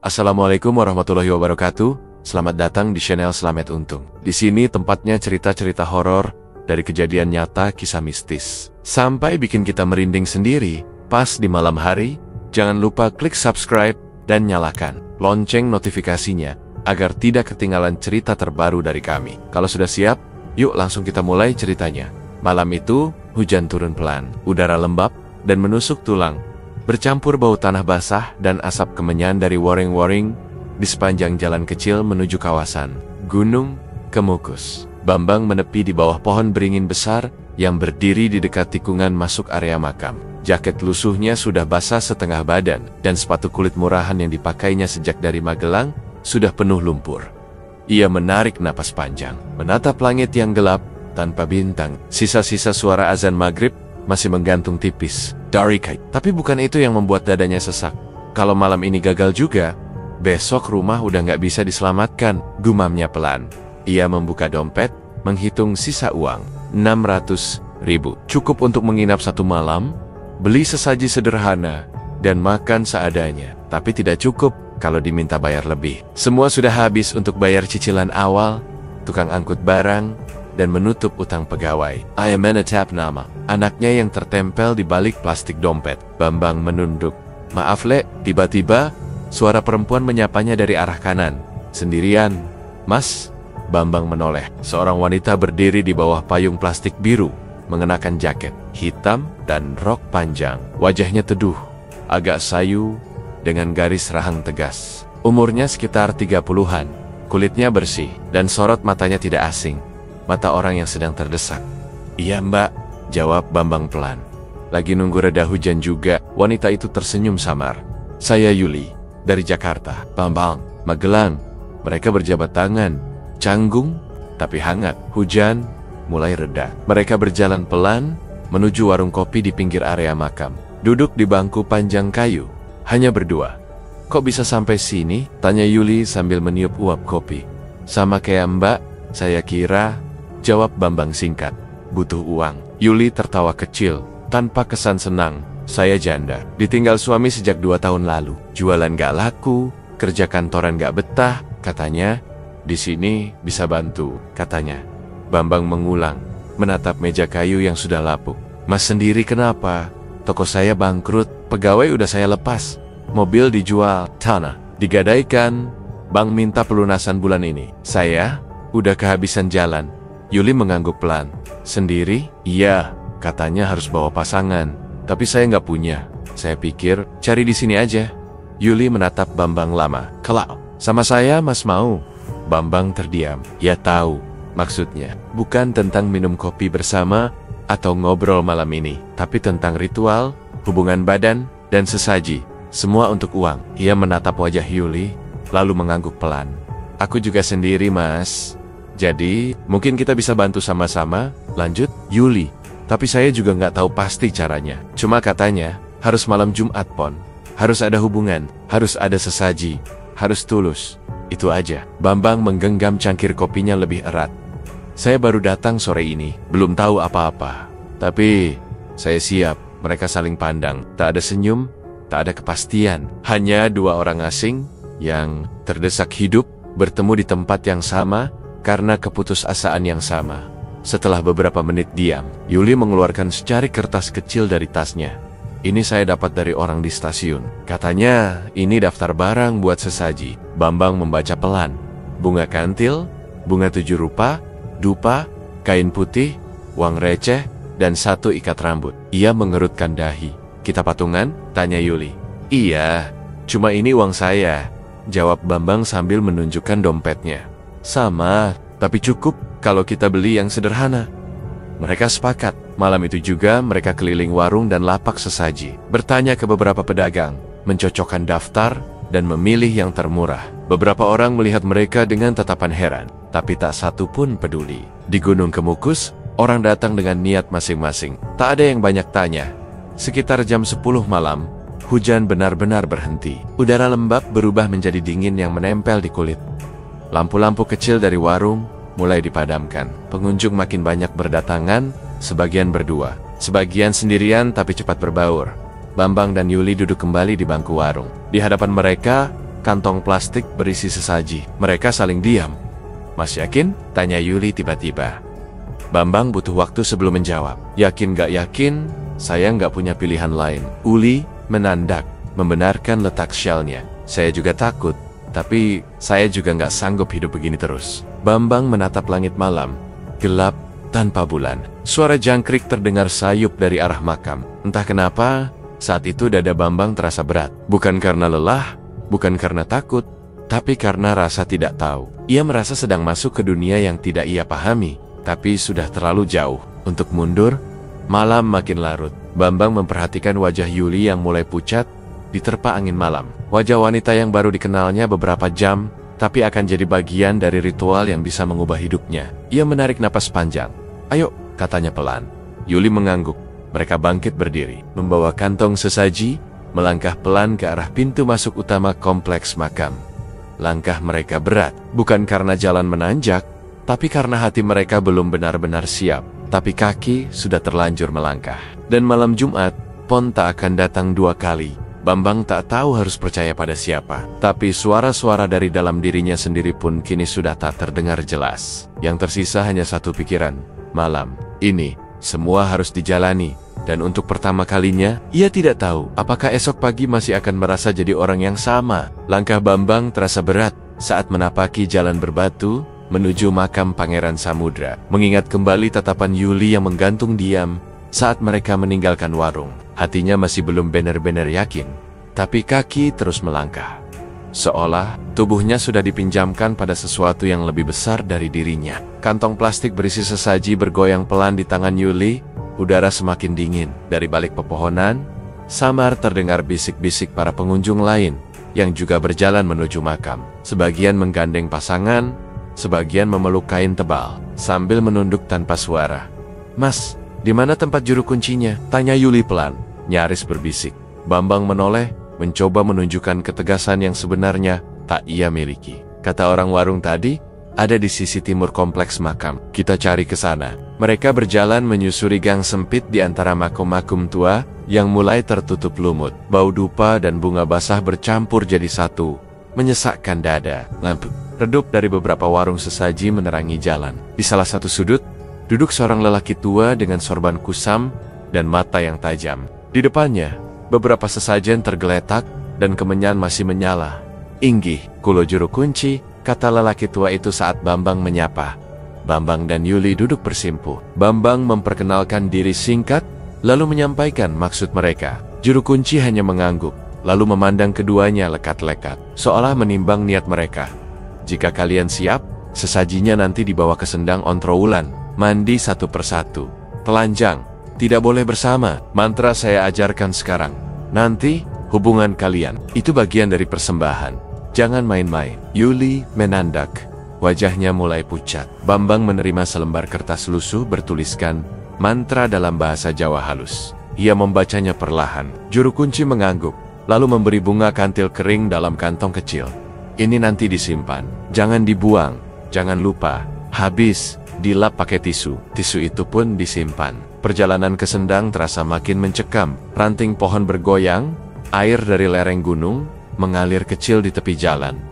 Assalamualaikum warahmatullahi wabarakatuh. Selamat datang di channel Slamet Untung. Di sini tempatnya cerita-cerita horor dari kejadian nyata, kisah mistis, sampai bikin kita merinding sendiri. Pas di malam hari, jangan lupa klik subscribe dan nyalakan lonceng notifikasinya agar tidak ketinggalan cerita terbaru dari kami. Kalau sudah siap, yuk langsung kita mulai ceritanya. Malam itu, hujan turun pelan, udara lembab dan menusuk tulang, bercampur bau tanah basah dan asap kemenyan dari waring-waring di sepanjang jalan kecil menuju kawasan Gunung Kemukus. Bambang menepi di bawah pohon beringin besar yang berdiri di dekat tikungan masuk area makam. Jaket lusuhnya sudah basah setengah badan, dan sepatu kulit murahan yang dipakainya sejak dari Magelang sudah penuh lumpur. Ia menarik napas panjang, menatap langit yang gelap tanpa bintang. Sisa-sisa suara azan maghrib masih menggantung tipis dari kait. Tapi bukan itu yang membuat dadanya sesak. Kalau malam ini gagal juga, besok rumah udah nggak bisa diselamatkan, gumamnya pelan. Ia membuka dompet, menghitung sisa uang, 600.000. Cukup untuk menginap satu malam, beli sesaji sederhana, dan makan seadanya. Tapi tidak cukup kalau diminta bayar lebih. Semua sudah habis untuk bayar cicilan awal, tukang angkut barang, dan menutup utang pegawai. I menatap nama anaknya yang tertempel di balik plastik dompet. Bambang menunduk. Maaf, Le. Tiba-tiba, suara perempuan menyapanya dari arah kanan. Sendirian? Mas? Bambang menoleh. Seorang wanita berdiri di bawah payung plastik biru, mengenakan jaket hitam dan rok panjang. Wajahnya teduh, agak sayu, dengan garis rahang tegas. Umurnya sekitar 30-an. Kulitnya bersih, dan sorot matanya tidak asing. Mata orang yang sedang terdesak. Iya, Mbak, jawab Bambang pelan. Lagi nunggu reda hujan juga. Wanita itu tersenyum samar. Saya Yuli, dari Jakarta. Bambang, Magelang. Mereka berjabat tangan, canggung tapi hangat. Hujan mulai reda. Mereka berjalan pelan menuju warung kopi di pinggir area makam. Duduk di bangku panjang kayu, hanya berdua. Kok bisa sampai sini? Tanya Yuli sambil meniup uap kopi. Sama kayak Mbak, saya kira, jawab Bambang singkat. Butuh uang. Yuli tertawa kecil, tanpa kesan senang. Saya janda, ditinggal suami sejak 2 tahun lalu. Jualan gak laku, kerja kantoran gak betah, katanya. Di sini bisa bantu, katanya. Bambang mengulang, menatap meja kayu yang sudah lapuk. Mas sendiri kenapa? Toko saya bangkrut, pegawai udah saya lepas, mobil dijual, tanah digadaikan, bank minta pelunasan bulan ini. Saya udah kehabisan jalan. Yuli mengangguk pelan. Sendiri? Iya, katanya harus bawa pasangan. Tapi saya nggak punya. Saya pikir cari di sini aja. Yuli menatap Bambang lama. Kalau sama saya Mas mau? Bambang terdiam. Ya tahu maksudnya. Bukan tentang minum kopi bersama atau ngobrol malam ini, tapi tentang ritual, hubungan badan, dan sesaji. Semua untuk uang. Ia menatap wajah Yuli, lalu mengangguk pelan. Aku juga sendiri, Mas. Jadi, mungkin kita bisa bantu sama-sama, lanjut Yuli. Tapi saya juga nggak tahu pasti caranya. Cuma katanya, harus malam Jumat Pon. Harus ada hubungan, harus ada sesaji, harus tulus. Itu aja. Bambang menggenggam cangkir kopinya lebih erat. Saya baru datang sore ini, belum tahu apa-apa. Tapi, saya siap. Mereka saling pandang. Tak ada senyum, tak ada kepastian. Hanya 2 orang asing yang terdesak hidup, bertemu di tempat yang sama, karena keputusasaan yang sama. Setelah beberapa menit diam, Yuli mengeluarkan secari kertas kecil dari tasnya. Ini saya dapat dari orang di stasiun. Katanya, ini daftar barang buat sesaji. Bambang membaca pelan. Bunga kantil, bunga 7 rupa, dupa, kain putih, uang receh, dan 1 ikat rambut. Ia mengerutkan dahi. Kita patungan? Tanya Yuli. Iya, cuma ini uang saya, jawab Bambang sambil menunjukkan dompetnya. Sama, tapi cukup kalau kita beli yang sederhana. Mereka sepakat. Malam itu juga mereka keliling warung dan lapak sesaji, bertanya ke beberapa pedagang, mencocokkan daftar, dan memilih yang termurah. Beberapa orang melihat mereka dengan tatapan heran, tapi tak satu pun peduli. Di Gunung Kemukus, orang datang dengan niat masing-masing. Tak ada yang banyak tanya. Sekitar jam 10 malam, hujan benar-benar berhenti. Udara lembab berubah menjadi dingin yang menempel di kulit. Lampu-lampu kecil dari warung mulai dipadamkan. Pengunjung makin banyak berdatangan, sebagian berdua, sebagian sendirian tapi cepat berbaur. Bambang dan Yuli duduk kembali di bangku warung. Di hadapan mereka, kantong plastik berisi sesaji. Mereka saling diam. "Mas yakin?" tanya Yuli tiba-tiba. Bambang butuh waktu sebelum menjawab. "Yakin gak yakin, saya nggak punya pilihan lain." Uli menandak, membenarkan letak shellnya. "Saya juga takut, tapi saya juga nggak sanggup hidup begini terus." Bambang menatap langit malam, gelap tanpa bulan. Suara jangkrik terdengar sayup dari arah makam. Entah kenapa, saat itu dada Bambang terasa berat. Bukan karena lelah, bukan karena takut, tapi karena rasa tidak tahu. Ia merasa sedang masuk ke dunia yang tidak ia pahami, tapi sudah terlalu jauh. Untuk mundur, malam makin larut. Bambang memperhatikan wajah Yuli yang mulai pucat, diterpa angin malam. Wajah wanita yang baru dikenalnya beberapa jam, tapi akan jadi bagian dari ritual yang bisa mengubah hidupnya. Ia menarik napas panjang. "Ayo," katanya pelan. Yuli mengangguk. Mereka bangkit berdiri, membawa kantong sesaji, melangkah pelan ke arah pintu masuk utama kompleks makam. Langkah mereka berat, bukan karena jalan menanjak, tapi karena hati mereka belum benar-benar siap. Tapi kaki sudah terlanjur melangkah. Dan malam Jumat, Pon tak akan datang 2 kali. Bambang tak tahu harus percaya pada siapa. Tapi suara-suara dari dalam dirinya sendiri pun kini sudah tak terdengar jelas. Yang tersisa hanya satu pikiran. Malam ini, semua harus dijalani. Dan untuk pertama kalinya, ia tidak tahu apakah esok pagi masih akan merasa jadi orang yang sama. Langkah Bambang terasa berat saat menapaki jalan berbatu menuju makam Pangeran Samudra. Mengingat kembali tatapan Yuli yang menggantung diam saat mereka meninggalkan warung. Hatinya masih belum benar-benar yakin, tapi kaki terus melangkah. Seolah tubuhnya sudah dipinjamkan pada sesuatu yang lebih besar dari dirinya. Kantong plastik berisi sesaji bergoyang pelan di tangan Yuli. Udara semakin dingin. Dari balik pepohonan, samar terdengar bisik-bisik para pengunjung lain yang juga berjalan menuju makam. Sebagian menggandeng pasangan, sebagian memeluk kain tebal, sambil menunduk tanpa suara. "Mas, di mana tempat juru kuncinya?" tanya Yuli pelan, nyaris berbisik. Bambang menoleh, mencoba menunjukkan ketegasan yang sebenarnya tak ia miliki. "Kata orang warung tadi, ada di sisi timur kompleks makam. Kita cari ke sana." Mereka berjalan menyusuri gang sempit di antara makum-makum tua yang mulai tertutup lumut. Bau dupa dan bunga basah bercampur jadi satu, menyesakkan dada. Lampu redup dari beberapa warung sesaji menerangi jalan. Di salah satu sudut, duduk seorang lelaki tua dengan sorban kusam dan mata yang tajam. Di depannya, beberapa sesajen tergeletak dan kemenyan masih menyala. "Inggih, kulo juru kunci," kata lelaki tua itu saat Bambang menyapa. Bambang dan Yuli duduk bersimpuh. Bambang memperkenalkan diri singkat, lalu menyampaikan maksud mereka. Juru kunci hanya mengangguk, lalu memandang keduanya lekat-lekat, seolah menimbang niat mereka. "Jika kalian siap, sesajinya nanti dibawa ke sendang Ontrowulan. Mandi satu persatu. Telanjang, tidak boleh bersama. Mantra saya ajarkan sekarang. Nanti, hubungan kalian. Itu bagian dari persembahan. Jangan main-main." Yuli menandak. Wajahnya mulai pucat. Bambang menerima selembar kertas lusuh bertuliskan mantra dalam bahasa Jawa halus. Ia membacanya perlahan. Juru kunci mengangguk, lalu memberi bunga kantil kering dalam kantong kecil. "Ini nanti disimpan. Jangan dibuang. Jangan lupa. Habis, dilap pakai tisu." Tisu itu pun disimpan. Perjalanan ke sendang terasa makin mencekam. Ranting pohon bergoyang, air dari lereng gunung mengalir kecil di tepi jalan.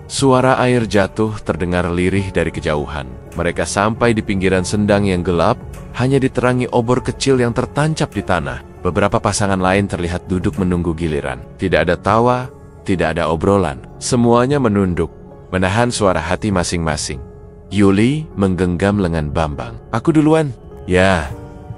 Suara air jatuh terdengar lirih dari kejauhan. Mereka sampai di pinggiran sendang yang gelap, hanya diterangi obor kecil yang tertancap di tanah. Beberapa pasangan lain terlihat duduk menunggu giliran. Tidak ada tawa, tidak ada obrolan. Semuanya menunduk, menahan suara hati masing-masing. Yuli menggenggam lengan Bambang. "Aku duluan." "Ya."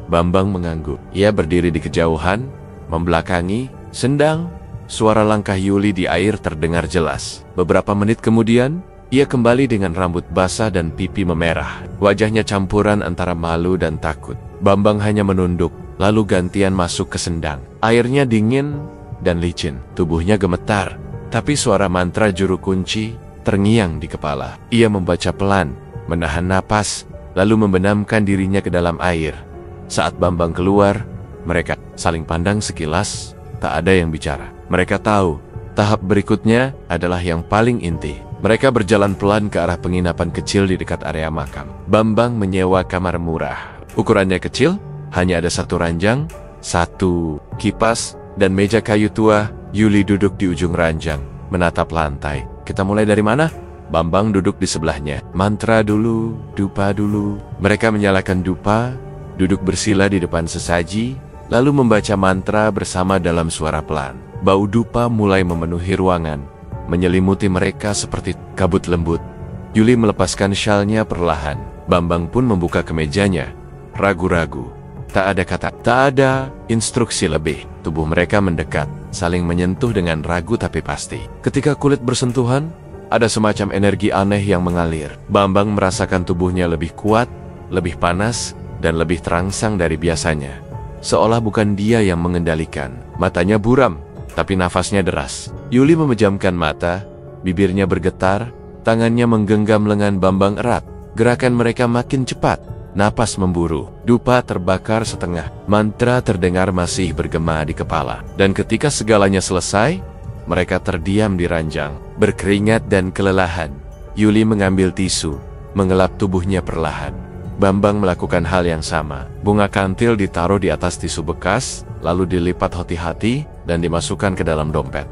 Bambang mengangguk. Ia berdiri di kejauhan, membelakangi sendang. Suara langkah Yuli di air terdengar jelas. Beberapa menit kemudian, ia kembali dengan rambut basah dan pipi memerah. Wajahnya campuran antara malu dan takut. Bambang hanya menunduk, lalu gantian masuk ke sendang. Airnya dingin dan licin. Tubuhnya gemetar, tapi suara mantra juru kunci terngiang di kepala. Ia membaca pelan, menahan napas, lalu membenamkan dirinya ke dalam air. Saat Bambang keluar, mereka saling pandang sekilas, tak ada yang bicara. Mereka tahu, tahap berikutnya adalah yang paling inti. Mereka berjalan pelan ke arah penginapan kecil di dekat area makam. Bambang menyewa kamar murah. Ukurannya kecil, hanya ada satu ranjang, satu kipas, dan meja kayu tua. Yuli duduk di ujung ranjang, menatap lantai. Kita mulai dari mana? Bambang duduk di sebelahnya. Mantra dulu, dupa dulu. Mereka menyalakan dupa, duduk bersila di depan sesaji, lalu membaca mantra bersama dalam suara pelan. Bau dupa mulai memenuhi ruangan, menyelimuti mereka seperti kabut lembut. Yuli melepaskan syalnya perlahan. Bambang pun membuka kemejanya. Ragu-ragu. Tak ada kata, tak ada instruksi lebih. Tubuh mereka mendekat, saling menyentuh dengan ragu tapi pasti. Ketika kulit bersentuhan, ada semacam energi aneh yang mengalir. Bambang merasakan tubuhnya lebih kuat, lebih panas, dan lebih terangsang dari biasanya. Seolah bukan dia yang mengendalikan. Matanya buram, tapi nafasnya deras. Yuli memejamkan mata, bibirnya bergetar, tangannya menggenggam lengan Bambang erat. Gerakan mereka makin cepat, napas memburu. Dupa terbakar setengah, mantra terdengar masih bergema di kepala. Dan ketika segalanya selesai, mereka terdiam di ranjang, berkeringat dan kelelahan. Yuli mengambil tisu, mengelap tubuhnya perlahan. Bambang melakukan hal yang sama. Bunga kantil ditaruh di atas tisu bekas, lalu dilipat hati-hati dan dimasukkan ke dalam dompet.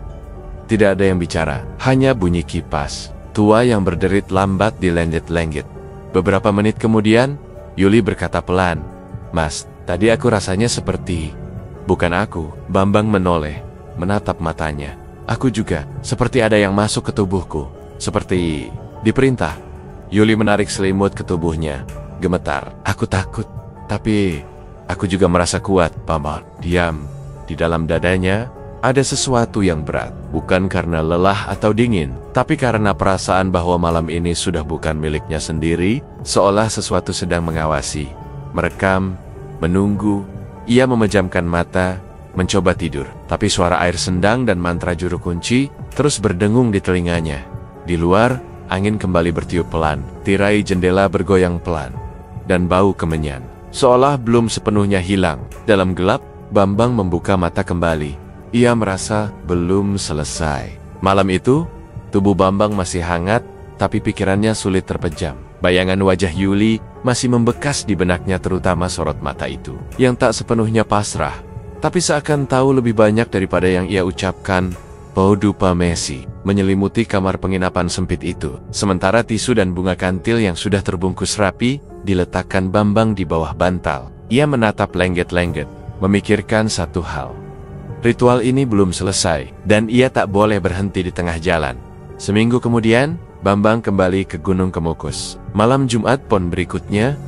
Tidak ada yang bicara, hanya bunyi kipas tua yang berderit lambat di lenggit-lenggit. Beberapa menit kemudian, Yuli berkata pelan, "Mas, tadi aku rasanya seperti..." "Bukan aku." Bambang menoleh, menatap matanya. "Aku juga, seperti ada yang masuk ke tubuhku. Seperti diperintah." Yuli menarik selimut ke tubuhnya, gemetar. "Aku takut, tapi aku juga merasa kuat, Bambang." Diam. Di dalam dadanya, ada sesuatu yang berat. Bukan karena lelah atau dingin, tapi karena perasaan bahwa malam ini sudah bukan miliknya sendiri, seolah sesuatu sedang mengawasi, merekam, menunggu. Ia memejamkan mata, mencoba tidur. Tapi suara air sendang dan mantra juru kunci terus berdengung di telinganya. Di luar, angin kembali bertiup pelan, tirai jendela bergoyang pelan, dan bau kemenyan seolah belum sepenuhnya hilang. Dalam gelap, Bambang membuka mata kembali. Ia merasa belum selesai. Malam itu, tubuh Bambang masih hangat, tapi pikirannya sulit terpejam. Bayangan wajah Yuli masih membekas di benaknya, terutama sorot mata itu, yang tak sepenuhnya pasrah, tapi seakan tahu lebih banyak daripada yang ia ucapkan. Bau dupa Messi menyelimuti kamar penginapan sempit itu, sementara tisu dan bunga kantil yang sudah terbungkus rapi diletakkan Bambang di bawah bantal. Ia menatap lengget-lengget, memikirkan satu hal. Ritual ini belum selesai, dan ia tak boleh berhenti di tengah jalan. Seminggu kemudian, Bambang kembali ke Gunung Kemukus. Malam Jumat Pon berikutnya,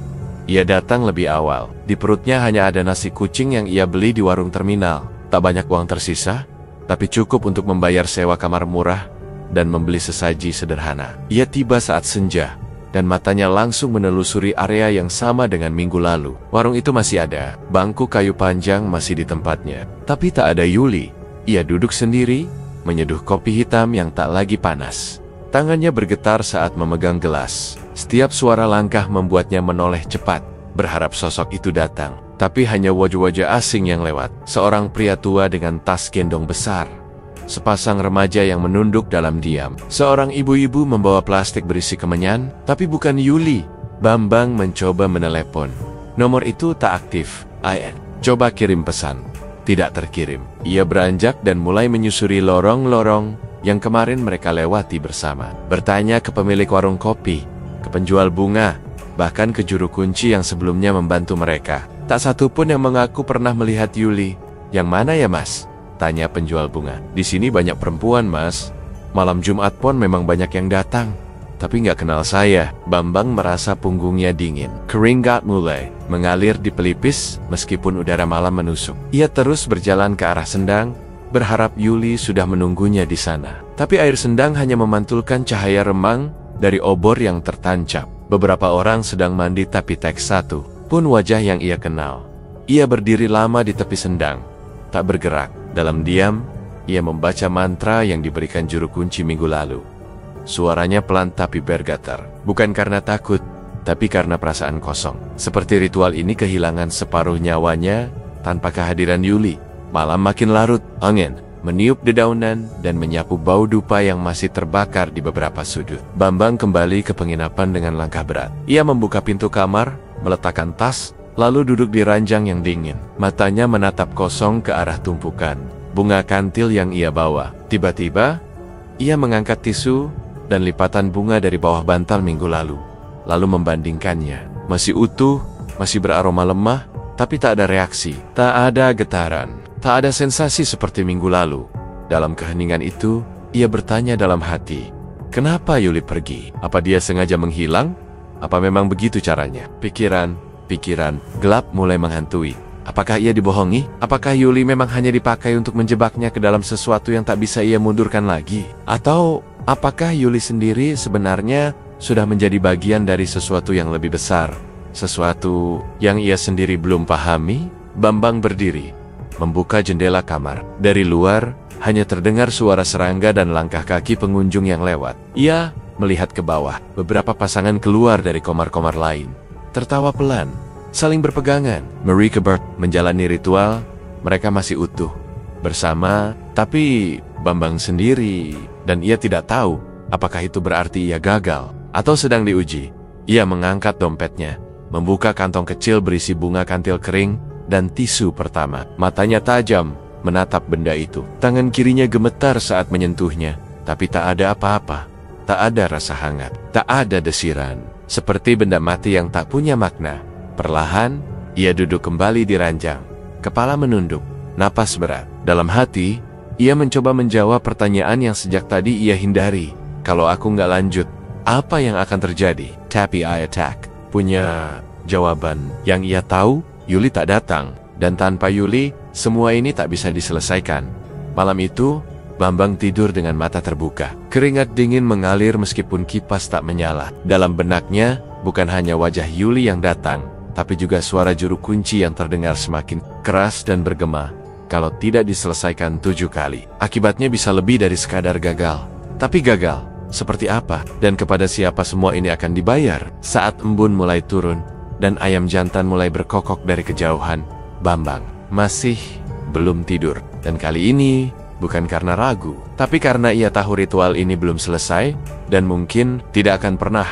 ia datang lebih awal. Di perutnya hanya ada nasi kucing yang ia beli di warung terminal. Tak banyak uang tersisa, tapi cukup untuk membayar sewa kamar murah dan membeli sesaji sederhana. Ia tiba saat senja, dan matanya langsung menelusuri area yang sama dengan minggu lalu. Warung itu masih ada, bangku kayu panjang masih di tempatnya. Tapi tak ada Yuli. Ia duduk sendiri, menyeduh kopi hitam yang tak lagi panas. Tangannya bergetar saat memegang gelas. Setiap suara langkah membuatnya menoleh cepat, berharap sosok itu datang. Tapi hanya wajah-wajah asing yang lewat. Seorang pria tua dengan tas gendong besar, sepasang remaja yang menunduk dalam diam, seorang ibu-ibu membawa plastik berisi kemenyan, tapi bukan Yuli. Bambang mencoba menelepon. Nomor itu tak aktif. Coba kirim pesan. Tidak terkirim. Ia beranjak dan mulai menyusuri lorong-lorong yang kemarin mereka lewati bersama. Bertanya ke pemilik warung kopi, ke penjual bunga, bahkan ke juru kunci yang sebelumnya membantu mereka. Tak satu pun yang mengaku pernah melihat Yuli. "Yang mana ya, Mas?" tanya penjual bunga. "Di sini banyak perempuan, Mas. Malam Jumat Pon memang banyak yang datang, tapi nggak kenal saya." Bambang merasa punggungnya dingin. Keringat mulai mengalir di pelipis meskipun udara malam menusuk. Ia terus berjalan ke arah sendang, berharap Yuli sudah menunggunya di sana. Tapi air sendang hanya memantulkan cahaya remang dari obor yang tertancap. Beberapa orang sedang mandi, tapi tak satu pun wajah yang ia kenal. Ia berdiri lama di tepi sendang, tak bergerak. Dalam diam, ia membaca mantra yang diberikan juru kunci minggu lalu. Suaranya pelan tapi bergetar. Bukan karena takut, tapi karena perasaan kosong. Seperti ritual ini kehilangan separuh nyawanya tanpa kehadiran Yuli. Malam makin larut, angin meniup dedaunan dan menyapu bau dupa yang masih terbakar di beberapa sudut. Bambang kembali ke penginapan dengan langkah berat. Ia membuka pintu kamar, meletakkan tas, lalu duduk di ranjang yang dingin. Matanya menatap kosong ke arah tumpukan bunga kantil yang ia bawa. Tiba-tiba, Ia mengangkat tisu dan lipatan bunga dari bawah bantal minggu lalu membandingkannya. Masih utuh, masih beraroma lemah, tapi tak ada reaksi, tak ada getaran, tak ada sensasi seperti minggu lalu. Dalam keheningan itu, ia bertanya dalam hati, kenapa Yuli pergi? Apa dia sengaja menghilang? Apa memang begitu caranya? Pikiran gelap mulai menghantui. Apakah ia dibohongi? Apakah Yuli memang hanya dipakai untuk menjebaknya ke dalam sesuatu yang tak bisa ia mundurkan lagi? Atau apakah Yuli sendiri sebenarnya sudah menjadi bagian dari sesuatu yang lebih besar? Sesuatu yang ia sendiri belum pahami? Bambang berdiri, membuka jendela kamar. Dari luar, hanya terdengar suara serangga dan langkah kaki pengunjung yang lewat. Ia melihat ke bawah. Beberapa pasangan keluar dari komar-komar lain, tertawa pelan, saling berpegangan. Mereka menjalani ritual. Mereka masih utuh bersama, tapi Bambang sendiri, dan ia tidak tahu apakah itu berarti ia gagal atau sedang diuji. Ia mengangkat dompetnya, membuka kantong kecil berisi bunga kantil kering dan tisu pertama. Matanya tajam menatap benda itu. Tangan kirinya gemetar saat menyentuhnya, tapi tak ada apa-apa. Tak ada rasa hangat, tak ada desiran. Seperti benda mati yang tak punya makna. Perlahan, ia duduk kembali di ranjang. Kepala menunduk, napas berat. Dalam hati, ia mencoba menjawab pertanyaan yang sejak tadi ia hindari. Kalau aku nggak lanjut, apa yang akan terjadi? Tapi I attack. Punya jawaban. Yang ia tahu, Yuli tak datang. Dan tanpa Yuli, semua ini tak bisa diselesaikan. Malam itu, Bambang tidur dengan mata terbuka. Keringat dingin mengalir meskipun kipas tak menyala. Dalam benaknya, bukan hanya wajah Yuli yang datang, tapi juga suara juru kunci yang terdengar semakin keras dan bergema. Kalau tidak diselesaikan 7 kali, akibatnya bisa lebih dari sekadar gagal. Tapi gagal, seperti apa? Dan kepada siapa semua ini akan dibayar? Saat embun mulai turun, dan ayam jantan mulai berkokok dari kejauhan, Bambang masih belum tidur. Dan kali ini, bukan karena ragu, tapi karena ia tahu ritual ini belum selesai, dan mungkin tidak akan pernah.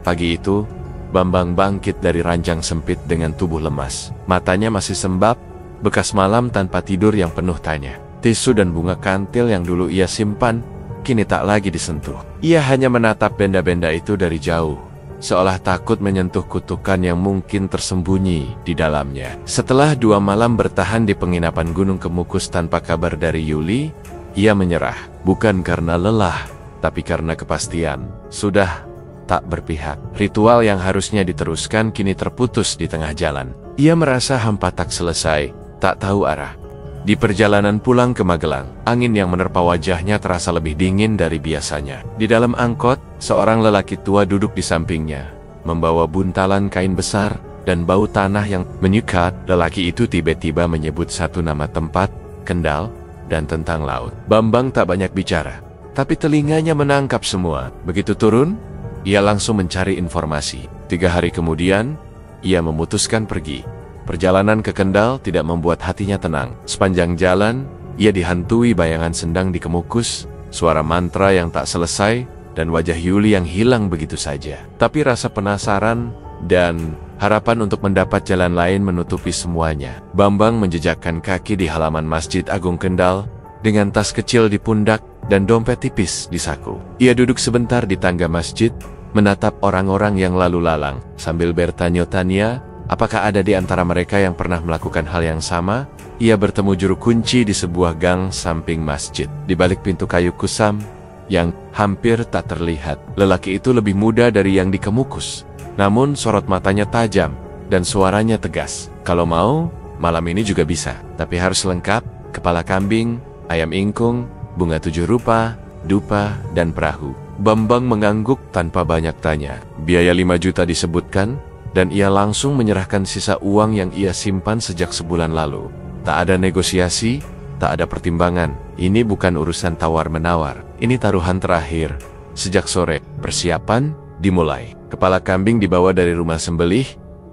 Pagi itu, Bambang bangkit dari ranjang sempit dengan tubuh lemas. Matanya masih sembab, bekas malam tanpa tidur yang penuh tanya. Tisu dan bunga kantil yang dulu ia simpan, kini tak lagi disentuh. Ia hanya menatap benda-benda itu dari jauh, seolah takut menyentuh kutukan yang mungkin tersembunyi di dalamnya. Setelah 2 malam bertahan di penginapan Gunung Kemukus tanpa kabar dari Yuli, ia menyerah. Bukan karena lelah, tapi karena kepastian. Sudah tak berpihak. Ritual yang harusnya diteruskan kini terputus di tengah jalan. Ia merasa hampa tak selesai, tak tahu arah. Di perjalanan pulang ke Magelang, angin yang menerpa wajahnya terasa lebih dingin dari biasanya. Di dalam angkot, seorang lelaki tua duduk di sampingnya, membawa buntalan kain besar dan bau tanah yang menyukat. Lelaki itu tiba-tiba menyebut satu nama tempat, Kendal, dan tentang laut. Bambang tak banyak bicara, tapi telinganya menangkap semua. Begitu turun, ia langsung mencari informasi. 3 hari kemudian, ia memutuskan pergi. Perjalanan ke Kendal tidak membuat hatinya tenang. Sepanjang jalan, ia dihantui bayangan sendang di Kemukus, suara mantra yang tak selesai, dan wajah Yuli yang hilang begitu saja. Tapi rasa penasaran dan harapan untuk mendapat jalan lain menutupi semuanya. Bambang menjejakkan kaki di halaman Masjid Agung Kendal, dengan tas kecil di pundak dan dompet tipis di saku. Ia duduk sebentar di tangga masjid, menatap orang-orang yang lalu lalang, sambil bertanya-tanya, apakah ada di antara mereka yang pernah melakukan hal yang sama? Ia bertemu juru kunci di sebuah gang samping masjid. Di balik pintu kayu kusam yang hampir tak terlihat, lelaki itu lebih muda dari yang di Kemukus. Namun sorot matanya tajam dan suaranya tegas. Kalau mau, malam ini juga bisa. Tapi harus lengkap, kepala kambing, ayam ingkung, bunga 7 rupa, dupa, dan perahu. Bambang mengangguk tanpa banyak tanya. Biaya 5 juta disebutkan, dan ia langsung menyerahkan sisa uang yang ia simpan sejak sebulan lalu. Tak ada negosiasi, tak ada pertimbangan. Ini bukan urusan tawar-menawar. Ini taruhan terakhir. Sejak sore, persiapan dimulai. Kepala kambing dibawa dari rumah sembelih,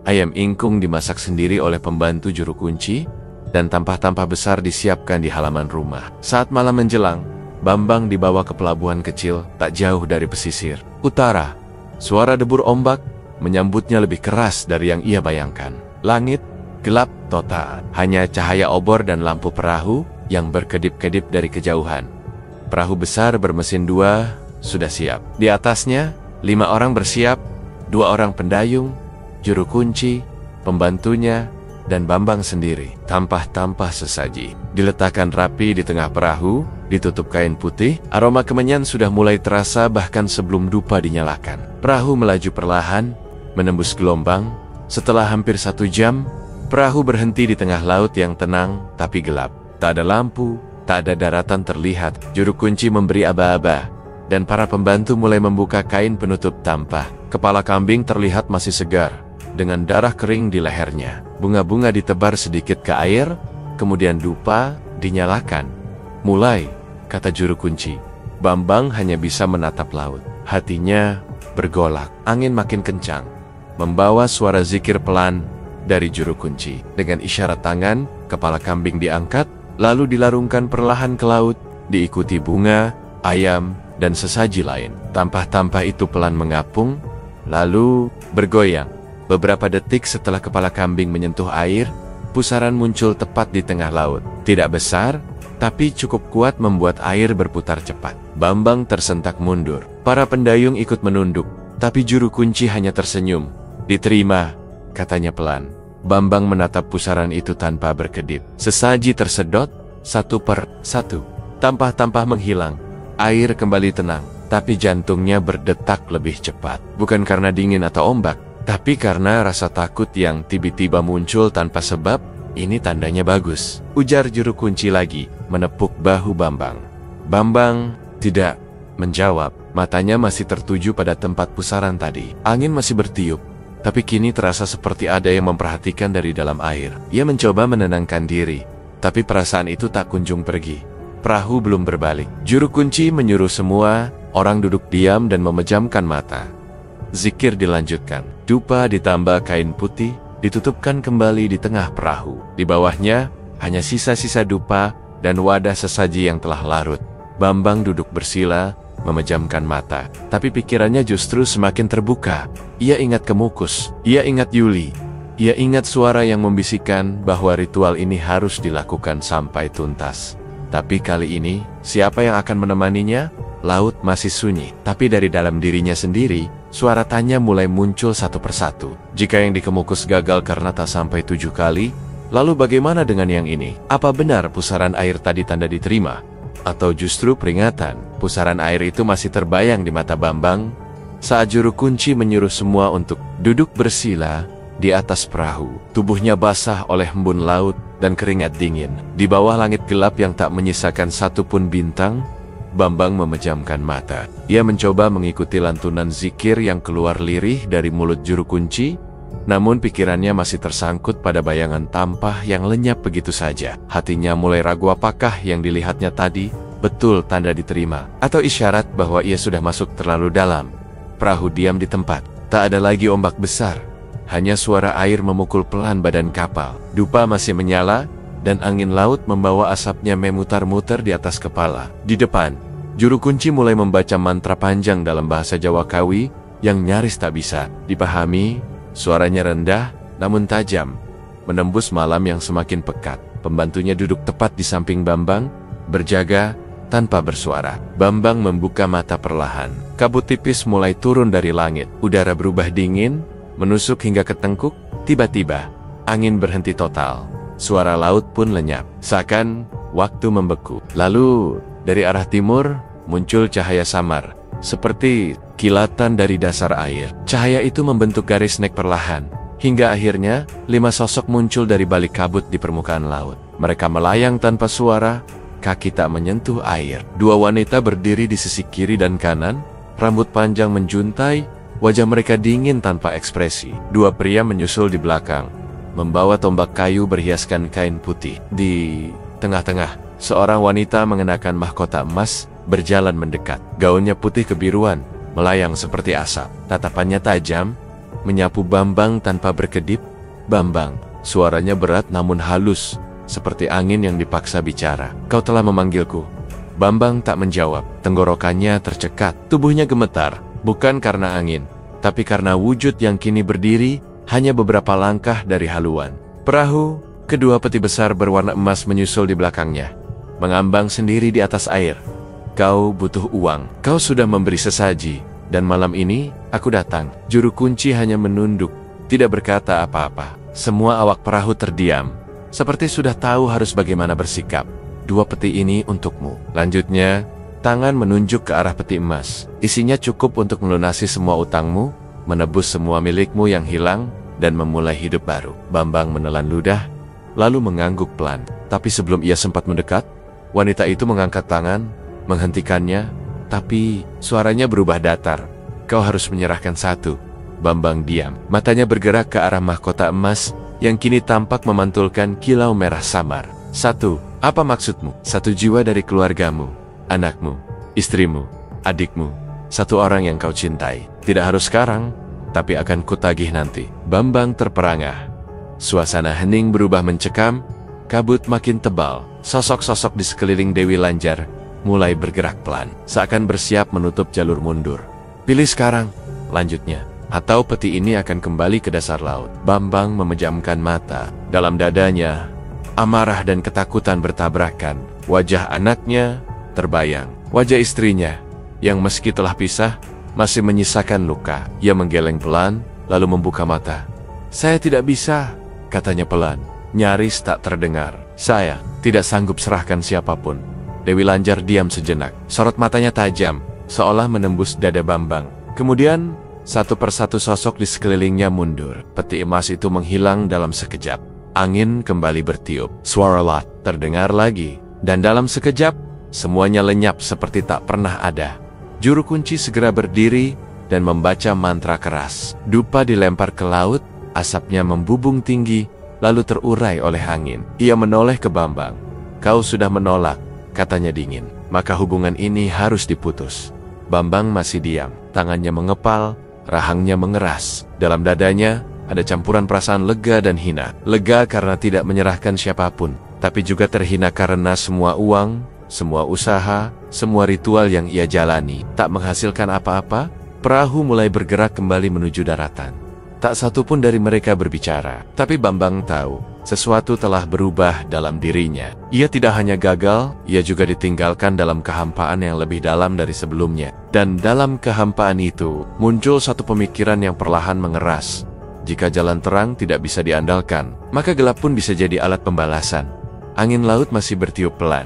ayam ingkung dimasak sendiri oleh pembantu juru kunci, dan tampah-tampah besar disiapkan di halaman rumah. Saat malam menjelang, Bambang dibawa ke pelabuhan kecil tak jauh dari pesisir utara. Suara debur ombak menyambutnya lebih keras dari yang ia bayangkan. Langit gelap total, hanya cahaya obor dan lampu perahu yang berkedip-kedip dari kejauhan. Perahu besar bermesin 2 sudah siap. Di atasnya, 5 orang bersiap, 2 orang pendayung, juru kunci, pembantunya, dan Bambang sendiri. Tampah-tampah sesaji diletakkan rapi di tengah perahu, ditutup kain putih. Aroma kemenyan sudah mulai terasa bahkan sebelum dupa dinyalakan. Perahu melaju perlahan, menembus gelombang. Setelah hampir 1 jam, perahu berhenti di tengah laut yang tenang tapi gelap. Tak ada lampu, tak ada daratan terlihat. Juru kunci memberi aba-aba, dan para pembantu mulai membuka kain penutup tampah. Kepala kambing terlihat masih segar, dengan darah kering di lehernya. Bunga-bunga ditebar sedikit ke air, kemudian dupa dinyalakan. Mulai, kata juru kunci. Bambang hanya bisa menatap laut. Hatinya bergolak. Angin makin kencang, membawa suara zikir pelan dari juru kunci. Dengan isyarat tangan, kepala kambing diangkat, lalu dilarungkan perlahan ke laut, diikuti bunga, ayam, dan sesaji lain. Tampah-tampah itu pelan mengapung, lalu bergoyang. Beberapa detik setelah kepala kambing menyentuh air, pusaran muncul tepat di tengah laut. Tidak besar, tapi cukup kuat membuat air berputar cepat. Bambang tersentak mundur. Para pendayung ikut menunduk, tapi juru kunci hanya tersenyum. Diterima, katanya pelan. Bambang menatap pusaran itu tanpa berkedip. Sesaji tersedot, 1 per 1. Tampah-tampah menghilang. Air kembali tenang, tapi jantungnya berdetak lebih cepat. Bukan karena dingin atau ombak, tapi karena rasa takut yang tiba-tiba muncul tanpa sebab. Ini tandanya bagus, ujar juru kunci lagi, menepuk bahu Bambang. Bambang tidak menjawab, matanya masih tertuju pada tempat pusaran tadi. Angin masih bertiup, tapi kini terasa seperti ada yang memperhatikan dari dalam air. Ia mencoba menenangkan diri, tapi perasaan itu tak kunjung pergi. Perahu belum berbalik. Juru kunci menyuruh semua orang duduk diam dan memejamkan mata. Zikir dilanjutkan. Dupa ditambah kain putih, ditutupkan kembali di tengah perahu. Di bawahnya, hanya sisa-sisa dupa dan wadah sesaji yang telah larut. Bambang duduk bersila, memejamkan mata. Tapi pikirannya justru semakin terbuka. Ia ingat Kemukus, ia ingat Yuli. Ia ingat suara yang membisikkan bahwa ritual ini harus dilakukan sampai tuntas. Tapi kali ini, siapa yang akan menemaninya? Laut masih sunyi, tapi dari dalam dirinya sendiri, suara tanya mulai muncul satu persatu. Jika yang di Kemukus gagal karena tak sampai 7 kali, lalu bagaimana dengan yang ini? Apa benar pusaran air tadi tanda diterima? Atau justru peringatan? Pusaran air itu masih terbayang di mata Bambang saat juru kunci menyuruh semua untuk duduk bersila di atas perahu. Tubuhnya basah oleh embun laut dan keringat dingin. Di bawah langit gelap yang tak menyisakan satupun bintang, Bambang memejamkan mata. Ia mencoba mengikuti lantunan zikir yang keluar lirih dari mulut juru kunci, namun pikirannya masih tersangkut pada bayangan tampah yang lenyap begitu saja. Hatinya mulai ragu apakah yang dilihatnya tadi betul tanda diterima, atau isyarat bahwa ia sudah masuk terlalu dalam. Perahu diam di tempat. Tak ada lagi ombak besar. Hanya suara air memukul pelan badan kapal. Dupa masih menyala, dan angin laut membawa asapnya memutar-mutar di atas kepala. Di depan, juru kunci mulai membaca mantra panjang dalam bahasa Jawa Kawi yang nyaris tak bisa dipahami. Suaranya rendah, namun tajam, menembus malam yang semakin pekat. Pembantunya duduk tepat di samping Bambang, berjaga tanpa bersuara. Bambang membuka mata perlahan. Kabut tipis mulai turun dari langit. Udara berubah dingin, menusuk hingga ke tengkuk. Tiba-tiba, angin berhenti total. Suara laut pun lenyap, seakan waktu membeku. Lalu, dari arah timur, muncul cahaya samar, seperti kilatan dari dasar air. Cahaya itu membentuk garis nek perlahan, hingga akhirnya 5 sosok muncul dari balik kabut di permukaan laut. Mereka melayang tanpa suara, kaki tak menyentuh air. 2 wanita berdiri di sisi kiri dan kanan, rambut panjang menjuntai, wajah mereka dingin tanpa ekspresi. 2 pria menyusul di belakang, membawa tombak kayu berhiaskan kain putih. Di tengah-tengah, seorang wanita mengenakan mahkota emas berjalan mendekat. Gaunnya putih kebiruan, melayang seperti asap. Tatapannya tajam, menyapu Bambang tanpa berkedip. Bambang, suaranya berat namun halus, seperti angin yang dipaksa bicara. Kau telah memanggilku. Bambang tak menjawab. Tenggorokannya tercekat, tubuhnya gemetar, bukan karena angin, tapi karena wujud yang kini berdiri hanya beberapa langkah dari haluan. Perahu, kedua peti besar berwarna emas menyusul di belakangnya, mengambang sendiri di atas air. Kau butuh uang. Kau sudah memberi sesaji, dan malam ini aku datang. Juru kunci hanya menunduk, tidak berkata apa-apa. Semua awak perahu terdiam, seperti sudah tahu harus bagaimana bersikap. 2 peti ini untukmu. Lanjutnya, tangan menunjuk ke arah peti emas. Isinya cukup untuk melunasi semua utangmu, menebus semua milikmu yang hilang, dan memulai hidup baru. Bambang menelan ludah, lalu mengangguk pelan. Tapi sebelum ia sempat mendekat, wanita itu mengangkat tangan, menghentikannya, tapi suaranya berubah datar. Kau harus menyerahkan 1. Bambang diam. Matanya bergerak ke arah mahkota emas yang kini tampak memantulkan kilau merah samar. 1. Apa maksudmu? 1 jiwa dari keluargamu, anakmu, istrimu, adikmu, 1 orang yang kau cintai. Tidak harus sekarang, tapi akan kutagih nanti. Bambang terperangah. Suasana hening berubah mencekam, kabut makin tebal. Sosok-sosok di sekeliling Dewi Lanjar mulai bergerak pelan, seakan bersiap menutup jalur mundur. Pilih sekarang, lanjutnya, atau peti ini akan kembali ke dasar laut. Bambang memejamkan mata. Dalam dadanya, amarah dan ketakutan bertabrakan. Wajah anaknya terbayang. Wajah istrinya, yang meski telah pisah, masih menyisakan luka. Ia menggeleng pelan, lalu membuka mata. Saya tidak bisa, katanya pelan. Nyaris tak terdengar. Saya tidak sanggup serahkan siapapun. Dewi Lanjar diam sejenak. Sorot matanya tajam, seolah menembus dada Bambang. Kemudian, satu persatu sosok di sekelilingnya mundur. Peti emas itu menghilang dalam sekejap. Angin kembali bertiup. Suara lat terdengar lagi. Dan dalam sekejap, semuanya lenyap seperti tak pernah ada. Juru kunci segera berdiri dan membaca mantra keras. Dupa dilempar ke laut, asapnya membubung tinggi, lalu terurai oleh angin. Ia menoleh ke Bambang. Kau sudah menolak, katanya dingin. Maka hubungan ini harus diputus. Bambang masih diam. Tangannya mengepal, rahangnya mengeras. Dalam dadanya, ada campuran perasaan lega dan hina. Lega karena tidak menyerahkan siapapun, tapi juga terhina karena semua uang, semua usaha, semua ritual yang ia jalani tak menghasilkan apa-apa. Perahu mulai bergerak kembali menuju daratan. Tak satu pun dari mereka berbicara, tapi Bambang tahu sesuatu telah berubah dalam dirinya. Ia tidak hanya gagal, ia juga ditinggalkan dalam kehampaan yang lebih dalam dari sebelumnya. Dan dalam kehampaan itu, muncul satu pemikiran yang perlahan mengeras. Jika jalan terang tidak bisa diandalkan, maka gelap pun bisa jadi alat pembalasan. Angin laut masih bertiup pelan,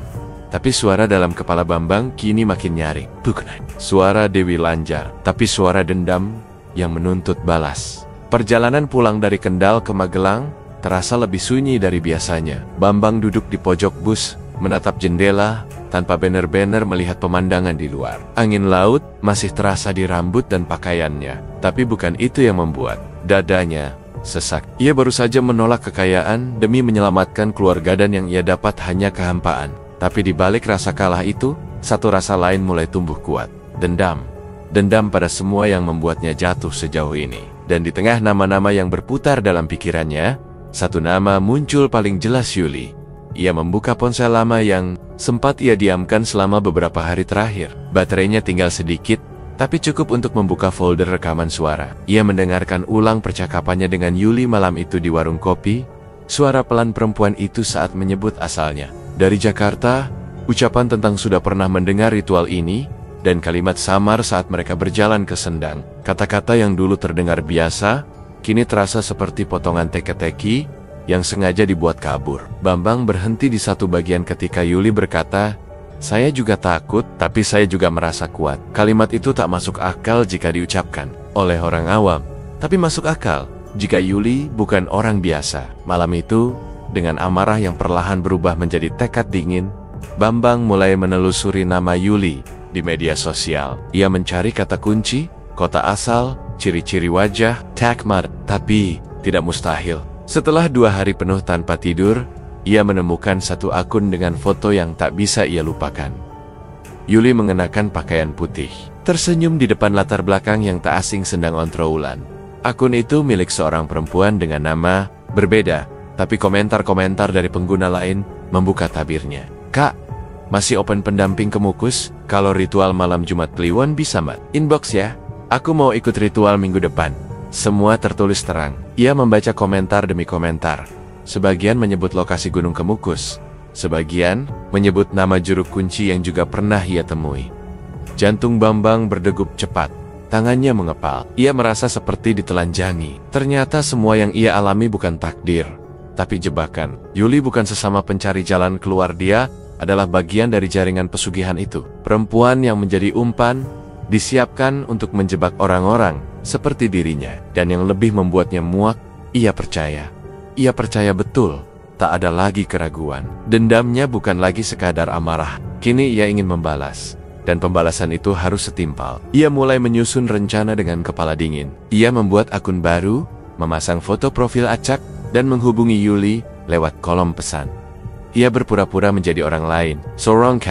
tapi suara dalam kepala Bambang kini makin nyaring. Bukan suara Dewi Lanjar, tapi suara dendam yang menuntut balas. Perjalanan pulang dari Kendal ke Magelang terasa lebih sunyi dari biasanya. Bambang duduk di pojok bus, menatap jendela, tanpa benar-benar melihat pemandangan di luar. Angin laut masih terasa di rambut dan pakaiannya, tapi bukan itu yang membuat dadanya sesak. Ia baru saja menolak kekayaan demi menyelamatkan keluarga, dan yang ia dapat hanya kehampaan. Tapi di balik rasa kalah itu, satu rasa lain mulai tumbuh kuat. Dendam. Dendam pada semua yang membuatnya jatuh sejauh ini. Dan di tengah nama-nama yang berputar dalam pikirannya, satu nama muncul paling jelas: Yuli. Ia membuka ponsel lama yang sempat ia diamkan selama beberapa hari terakhir. Baterainya tinggal sedikit, tapi cukup untuk membuka folder rekaman suara. Ia mendengarkan ulang percakapannya dengan Yuli malam itu di warung kopi. Suara pelan perempuan itu saat menyebut asalnya dari Jakarta, ucapan tentang sudah pernah mendengar ritual ini, dan kalimat samar saat mereka berjalan ke Sendang. Kata-kata yang dulu terdengar biasa, kini terasa seperti potongan teka-teki yang sengaja dibuat kabur. Bambang berhenti di satu bagian ketika Yuli berkata, "Saya juga takut, tapi saya juga merasa kuat." Kalimat itu tak masuk akal jika diucapkan oleh orang awam, tapi masuk akal jika Yuli bukan orang biasa. Malam itu, dengan amarah yang perlahan berubah menjadi tekad dingin, Bambang mulai menelusuri nama Yuli di media sosial. Ia mencari kata kunci, kota asal, ciri-ciri wajah, tagmat, tapi tidak mustahil. Setelah 2 hari penuh tanpa tidur, ia menemukan satu akun dengan foto yang tak bisa ia lupakan. Yuli mengenakan pakaian putih, tersenyum di depan latar belakang yang tak asing Sendang Ontrowulan. Akun itu milik seorang perempuan dengan nama berbeda, tapi komentar-komentar dari pengguna lain membuka tabirnya. "Kak, masih open pendamping Kemukus? Kalau ritual malam Jumat Kliwon bisa mbak? Inbox ya. Aku mau ikut ritual minggu depan." Semua tertulis terang. Ia membaca komentar demi komentar. Sebagian menyebut lokasi Gunung Kemukus, Sebagian menyebut nama juru kunci yang juga pernah ia temui. Jantung Bambang berdegup cepat. Tangannya mengepal. Ia merasa seperti ditelanjangi. Ternyata semua yang ia alami bukan takdir, tapi jebakan. Yuli bukan sesama pencari jalan keluar, dia adalah bagian dari jaringan pesugihan itu. Perempuan yang menjadi umpan disiapkan untuk menjebak orang-orang seperti dirinya. Dan yang lebih membuatnya muak, ia percaya. Ia percaya betul. Tak ada lagi keraguan. Dendamnya bukan lagi sekadar amarah. Kini ia ingin membalas. Dan pembalasan itu harus setimpal. Ia mulai menyusun rencana dengan kepala dingin. Ia membuat akun baru, memasang foto profil acak, dan menghubungi Yuli lewat kolom pesan. Ia berpura-pura menjadi orang lain, seorang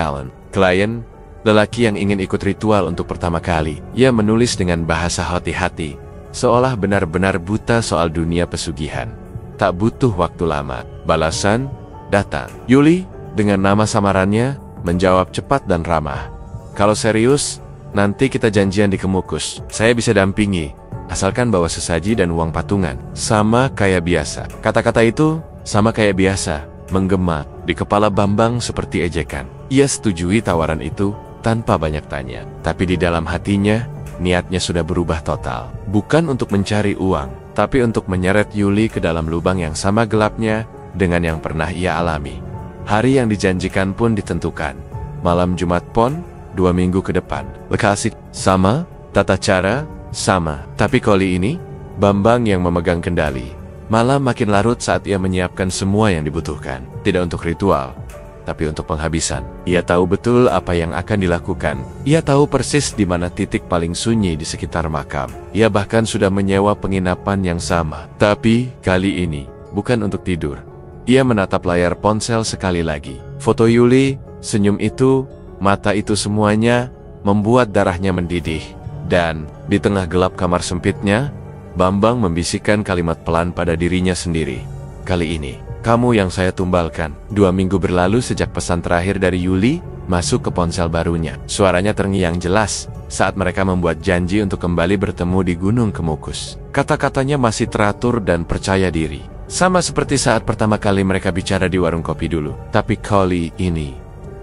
klien, lelaki yang ingin ikut ritual untuk pertama kali. Ia menulis dengan bahasa hati-hati, seolah benar-benar buta soal dunia pesugihan. Tak butuh waktu lama, balasan datang. Yuli, dengan nama samarannya, menjawab cepat dan ramah. Kalau serius, nanti kita janjian di Kemukus. Saya bisa dampingi, asalkan bawa sesaji dan uang patungan. Sama kayak biasa. Kata-kata itu, sama kayak biasa, menggema di kepala Bambang seperti ejekan. Ia setujui tawaran itu tanpa banyak tanya. Tapi di dalam hatinya, niatnya sudah berubah total. Bukan untuk mencari uang, tapi untuk menyeret Yuli ke dalam lubang yang sama gelapnya dengan yang pernah ia alami. Hari yang dijanjikan pun ditentukan. Malam Jumat Pon, 2 minggu ke depan. Lokasi sama, tata cara sama. Tapi kali ini, Bambang yang memegang kendali. Malam makin larut saat ia menyiapkan semua yang dibutuhkan. Tidak untuk ritual, tapi untuk penghabisan. Ia tahu betul apa yang akan dilakukan. Ia tahu persis di mana titik paling sunyi di sekitar makam. Ia bahkan sudah menyewa penginapan yang sama. Tapi kali ini, bukan untuk tidur. Ia menatap layar ponsel sekali lagi. Foto Yuli, senyum itu, mata itu, semuanya membuat darahnya mendidih. Dan di tengah gelap kamar sempitnya, Bambang membisikkan kalimat pelan pada dirinya sendiri. Kali ini, kamu yang saya tumbalkan. 2 minggu berlalu sejak pesan terakhir dari Yuli masuk ke ponsel barunya. Suaranya terngiang jelas saat mereka membuat janji untuk kembali bertemu di Gunung Kemukus. Kata-katanya masih teratur dan percaya diri. Sama seperti saat pertama kali mereka bicara di warung kopi dulu. Tapi kali ini,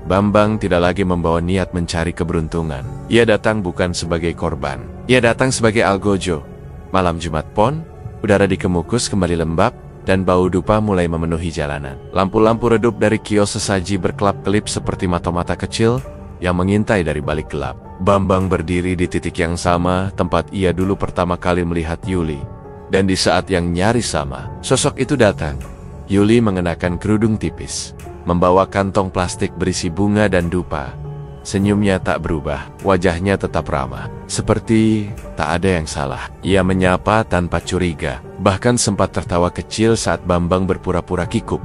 Bambang tidak lagi membawa niat mencari keberuntungan. Ia datang bukan sebagai korban. Ia datang sebagai algojo. Malam Jumat Pon, udara di Kemukus kembali lembab, dan bau dupa mulai memenuhi jalanan. Lampu-lampu redup dari kios sesaji berkelap-kelip seperti mata-mata kecil yang mengintai dari balik gelap. Bambang berdiri di titik yang sama tempat ia dulu pertama kali melihat Yuli. Dan di saat yang nyaris sama, sosok itu datang. Yuli mengenakan kerudung tipis, membawa kantong plastik berisi bunga dan dupa. Senyumnya tak berubah, wajahnya tetap ramah, seperti tak ada yang salah. Ia menyapa tanpa curiga, bahkan sempat tertawa kecil saat Bambang berpura-pura kikuk.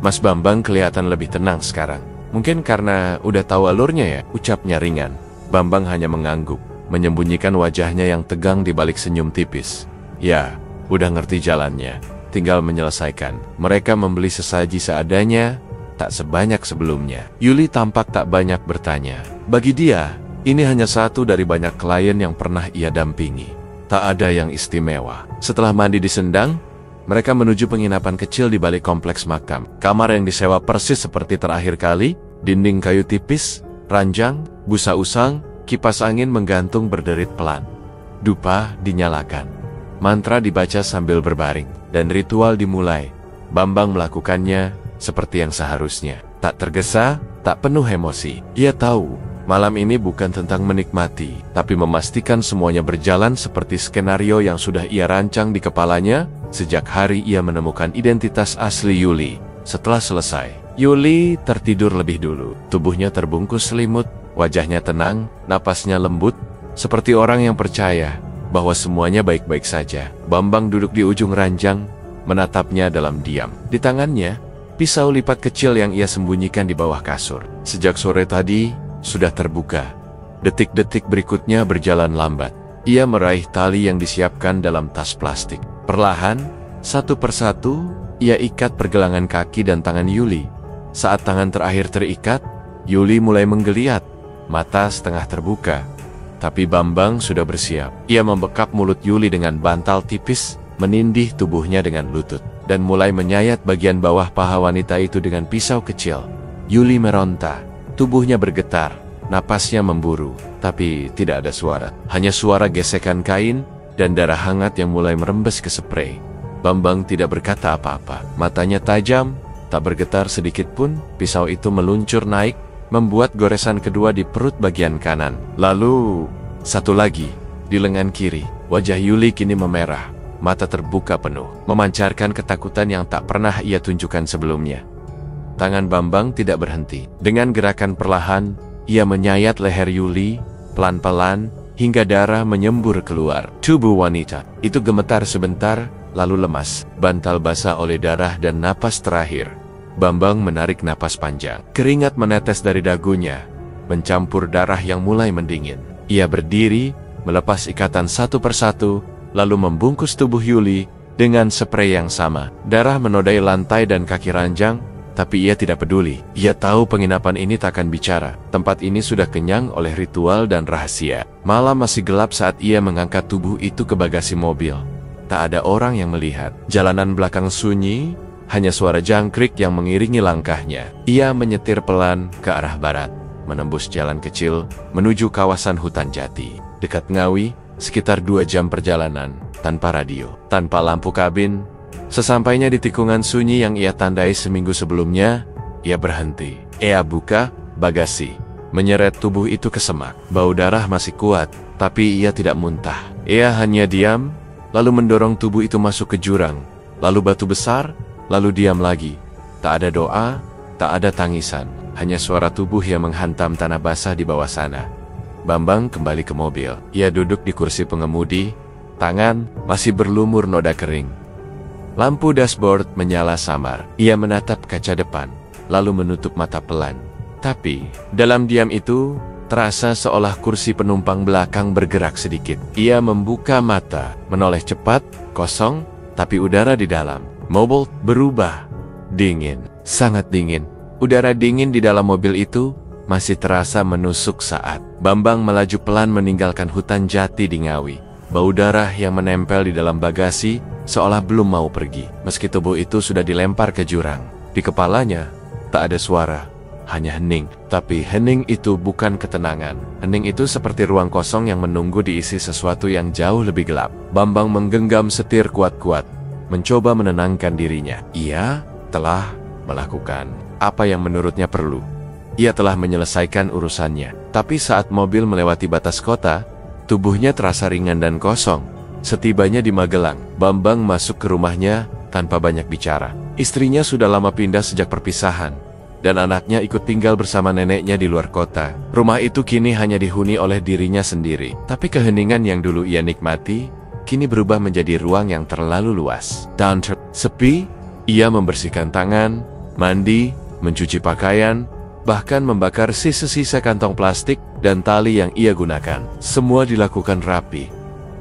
Mas Bambang kelihatan lebih tenang sekarang. Mungkin karena udah tahu alurnya ya, ucapnya ringan. Bambang hanya mengangguk, menyembunyikan wajahnya yang tegang di balik senyum tipis. Ya, udah ngerti jalannya, tinggal menyelesaikan. Mereka membeli sesaji seadanya, tak sebanyak sebelumnya. Yuli tampak tak banyak bertanya. Bagi dia, ini hanya satu dari banyak klien yang pernah ia dampingi. Tak ada yang istimewa. Setelah mandi di Sendang, mereka menuju penginapan kecil di balik kompleks makam. Kamar yang disewa persis seperti terakhir kali, dinding kayu tipis, ranjang, busa usang, kipas angin menggantung berderit pelan. Dupa dinyalakan. Mantra dibaca sambil berbaring, dan ritual dimulai. Bambang melakukannya seperti yang seharusnya. Tak tergesa, tak penuh emosi. Ia tahu, malam ini bukan tentang menikmati, tapi memastikan semuanya berjalan seperti skenario yang sudah ia rancang di kepalanya sejak hari ia menemukan identitas asli Yuli. Setelah selesai, Yuli tertidur lebih dulu. Tubuhnya terbungkus selimut, wajahnya tenang, napasnya lembut, seperti orang yang percaya bahwa semuanya baik-baik saja. Bambang duduk di ujung ranjang, menatapnya dalam diam. Di tangannya, pisau lipat kecil yang ia sembunyikan di bawah kasur. Sejak sore tadi, sudah terbuka. Detik-detik berikutnya berjalan lambat. Ia meraih tali yang disiapkan dalam tas plastik. Perlahan, satu persatu, ia ikat pergelangan kaki dan tangan Yuli. Saat tangan terakhir terikat, Yuli mulai menggeliat, mata setengah terbuka. Tapi Bambang sudah bersiap. Ia membekap mulut Yuli dengan bantal tipis, menindih tubuhnya dengan lutut. dan mulai menyayat bagian bawah paha wanita itu dengan pisau kecil. Yuli meronta, tubuhnya bergetar, napasnya memburu, tapi tidak ada suara. Hanya suara gesekan kain dan darah hangat yang mulai merembes ke spray. Bambang tidak berkata apa-apa. Matanya tajam, tak bergetar sedikit pun. Pisau itu meluncur naik, membuat goresan kedua di perut bagian kanan. Lalu, satu lagi, di lengan kiri. Wajah Yuli kini memerah, mata terbuka penuh, memancarkan ketakutan yang tak pernah ia tunjukkan sebelumnya. Tangan Bambang tidak berhenti. Dengan gerakan perlahan, ia menyayat leher Yuli, pelan-pelan, hingga darah menyembur keluar. Tubuh wanita itu gemetar sebentar, lalu lemas, bantal basah oleh darah dan napas terakhir. Bambang menarik napas panjang. Keringat menetes dari dagunya, mencampur darah yang mulai mendingin. Ia berdiri, melepas ikatan satu persatu, lalu membungkus tubuh Yuli dengan spray yang sama. Darah menodai lantai dan kaki ranjang, tapi ia tidak peduli. Ia tahu penginapan ini takkan bicara. Tempat ini sudah kenyang oleh ritual dan rahasia. Malam masih gelap saat ia mengangkat tubuh itu ke bagasi mobil. Tak ada orang yang melihat. Jalanan belakang sunyi, hanya suara jangkrik yang mengiringi langkahnya. Ia menyetir pelan ke arah barat, menembus jalan kecil menuju kawasan hutan jati. Dekat Ngawi, sekitar 2 jam perjalanan, tanpa radio, tanpa lampu kabin. Sesampainya di tikungan sunyi yang ia tandai seminggu sebelumnya, ia berhenti. Ia buka bagasi, menyeret tubuh itu ke semak. Bau darah masih kuat, tapi ia tidak muntah. Ia hanya diam, lalu mendorong tubuh itu masuk ke jurang, lalu batu besar, lalu diam lagi. Tak ada doa, tak ada tangisan, hanya suara tubuh yang menghantam tanah basah di bawah sana. Bambang kembali ke mobil. Ia duduk di kursi pengemudi, tangan masih berlumur noda kering. Lampu dashboard menyala samar. Ia menatap kaca depan, lalu menutup mata pelan. Tapi, dalam diam itu, terasa seolah kursi penumpang belakang bergerak sedikit. Ia membuka mata, menoleh cepat, kosong, tapi udara di dalam mobil berubah. Dingin, sangat dingin. Udara dingin di dalam mobil itu masih terasa menusuk saat Bambang melaju pelan meninggalkan hutan jati di Ngawi. Bau darah yang menempel di dalam bagasi seolah belum mau pergi. Meski tubuh itu sudah dilempar ke jurang. Di kepalanya, tak ada suara, hanya hening. Tapi hening itu bukan ketenangan. Hening itu seperti ruang kosong yang menunggu diisi sesuatu yang jauh lebih gelap. Bambang menggenggam setir kuat-kuat, mencoba menenangkan dirinya. Ia telah melakukan apa yang menurutnya perlu. Ia telah menyelesaikan urusannya. Tapi saat mobil melewati batas kota, tubuhnya terasa ringan dan kosong. Setibanya di Magelang, Bambang masuk ke rumahnya tanpa banyak bicara. Istrinya sudah lama pindah sejak perpisahan, dan anaknya ikut tinggal bersama neneknya di luar kota. Rumah itu kini hanya dihuni oleh dirinya sendiri. Tapi keheningan yang dulu ia nikmati, kini berubah menjadi ruang yang terlalu luas. Dan sepi, ia membersihkan tangan, mandi, mencuci pakaian, bahkan membakar sisa-sisa kantong plastik dan tali yang ia gunakan. Semua dilakukan rapi.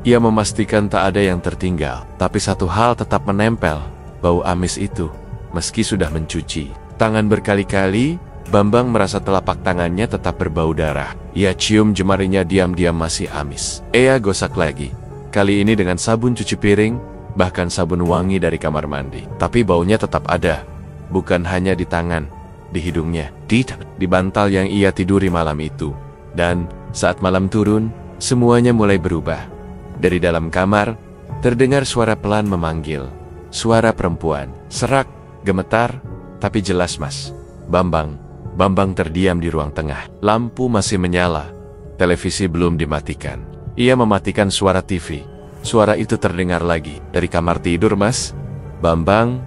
Ia memastikan tak ada yang tertinggal. Tapi satu hal tetap menempel, bau amis itu, meski sudah mencuci tangan berkali-kali. Bambang merasa telapak tangannya tetap berbau darah. Ia cium jemarinya, diam-diam masih amis. Ia gosok lagi, kali ini dengan sabun cuci piring, bahkan sabun wangi dari kamar mandi. Tapi baunya tetap ada, bukan hanya di tangan, di hidungnya, di bantal yang ia tiduri malam itu. Dan saat malam turun, semuanya mulai berubah. Dari dalam kamar, terdengar suara pelan memanggil. Suara perempuan, serak, gemetar, tapi jelas. Mas. Bambang. Bambang terdiam di ruang tengah. Lampu masih menyala. Televisi belum dimatikan. Ia mematikan suara TV. Suara itu terdengar lagi. Dari kamar tidur, Mas. Bambang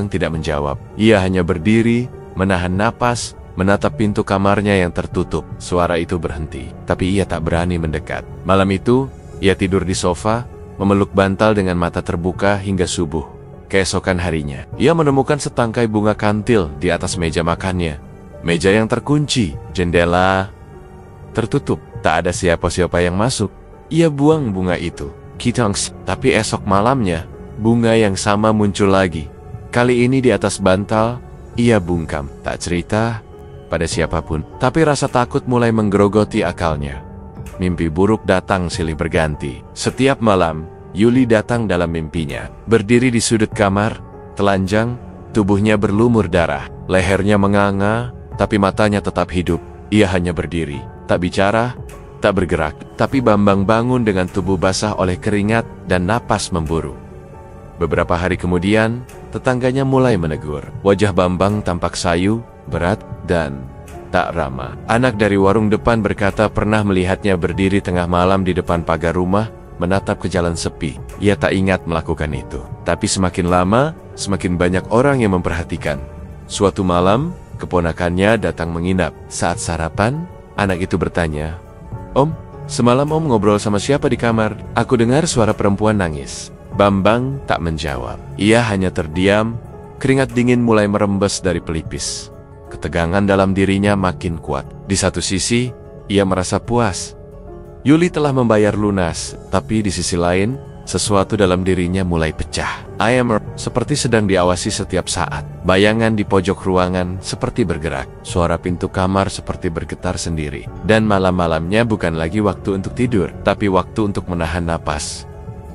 tidak menjawab. Ia hanya berdiri, menahan napas, menatap pintu kamarnya yang tertutup. Suara itu berhenti, tapi ia tak berani mendekat. Malam itu, ia tidur di sofa, memeluk bantal dengan mata terbuka hingga subuh. Keesokan harinya, ia menemukan setangkai bunga kantil di atas meja makannya. Meja yang terkunci, jendela tertutup, tak ada siapa-siapa yang masuk. Ia buang bunga itu. Tapi esok malamnya, bunga yang sama muncul lagi. Kali ini di atas bantal. Ia bungkam, tak cerita pada siapapun. Tapi rasa takut mulai menggerogoti akalnya. Mimpi buruk datang silih berganti. Setiap malam, Yuli datang dalam mimpinya. Berdiri di sudut kamar, telanjang, tubuhnya berlumur darah, lehernya menganga, tapi matanya tetap hidup. Ia hanya berdiri, tak bicara, tak bergerak. Tapi Bambang bangun dengan tubuh basah oleh keringat dan napas memburu. Beberapa hari kemudian, tetangganya mulai menegur. Wajah Bambang tampak sayu, berat, dan tak ramah. Anak dari warung depan berkata pernah melihatnya berdiri tengah malam di depan pagar rumah, menatap ke jalan sepi. Ia tak ingat melakukan itu. Tapi semakin lama, semakin banyak orang yang memperhatikan. Suatu malam, keponakannya datang menginap. Saat sarapan, anak itu bertanya, "Om, semalam Om ngobrol sama siapa di kamar? Aku dengar suara perempuan nangis." Bambang tak menjawab. Ia hanya terdiam, keringat dingin mulai merembes dari pelipis. Ketegangan dalam dirinya makin kuat. Di satu sisi, ia merasa puas. Yuli telah membayar lunas, tapi di sisi lain, sesuatu dalam dirinya mulai pecah. Seperti sedang diawasi setiap saat. Bayangan di pojok ruangan seperti bergerak. Suara pintu kamar seperti bergetar sendiri. Dan malam-malamnya bukan lagi waktu untuk tidur, tapi waktu untuk menahan napas.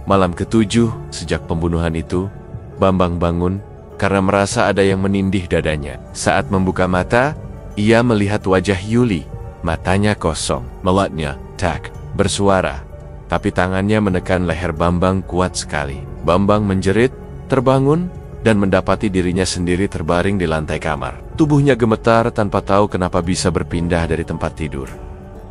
Malam ke-7 sejak pembunuhan itu, Bambang bangun karena merasa ada yang menindih dadanya. Saat membuka mata, ia melihat wajah Yuli. Matanya kosong, melatnya, tak, bersuara. Tapi tangannya menekan leher Bambang kuat sekali. Bambang menjerit, terbangun, dan mendapati dirinya sendiri terbaring di lantai kamar. Tubuhnya gemetar tanpa tahu kenapa bisa berpindah dari tempat tidur.